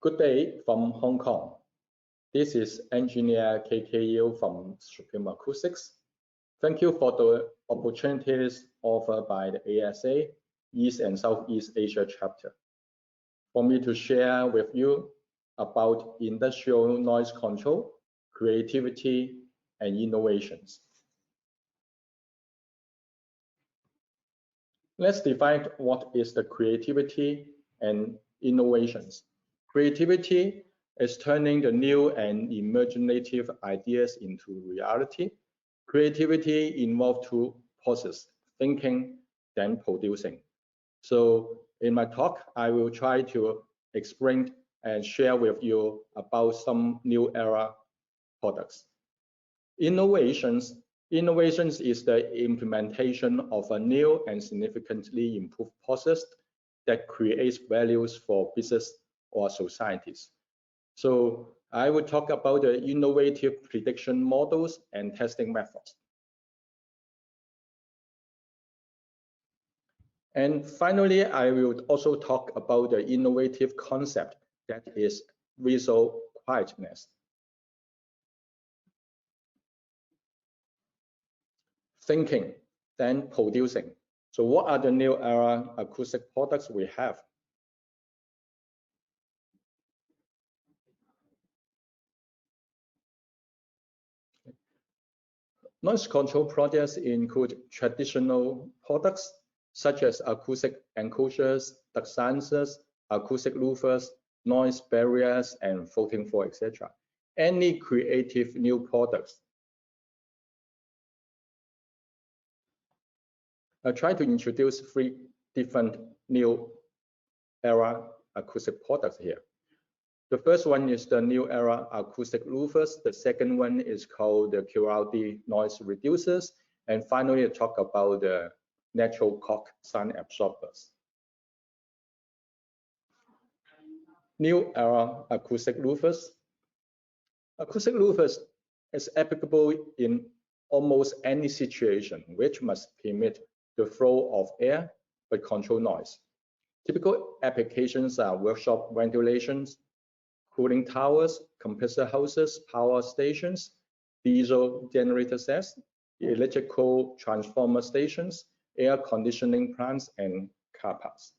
Good day from Hong Kong. This is engineer KKU from Supreme Acoustics. Thank you for the opportunities offered by the ASA East and Southeast Asia chapter for me to share with you about industrial noise control, creativity, and innovations. Let's define what is the creativity and innovations. Creativity is turning the new and imaginative ideas into reality. Creativity involves two processes, thinking, then producing. So in my talk, I will try to explain and share with you about some new era products. Innovations is the implementation of a new and significantly improved process that creates values for business or societies. So I will talk about the innovative prediction models and testing methods. And finally, I will also talk about the innovative concept that is visual quietness. Thinking, then producing. So what are the new era acoustic products we have? Noise control products include traditional products such as acoustic enclosures, duct sensors, acoustic louvers, noise barriers, and floating floor, etc. Any creative new products. I'll try to introduce 3 different new era acoustic products here. The first one is the new era acoustic louvers. The second one is called the QRD noise reducers. And finally, I talk about the natural cork sound absorbers. New era acoustic louvers. Acoustic louvers is applicable in almost any situation, which must permit the flow of air but control noise. Typical applications are workshop ventilations, cooling towers, compressor houses, power stations, diesel generator sets, electrical transformer stations, air conditioning plants, and car parks.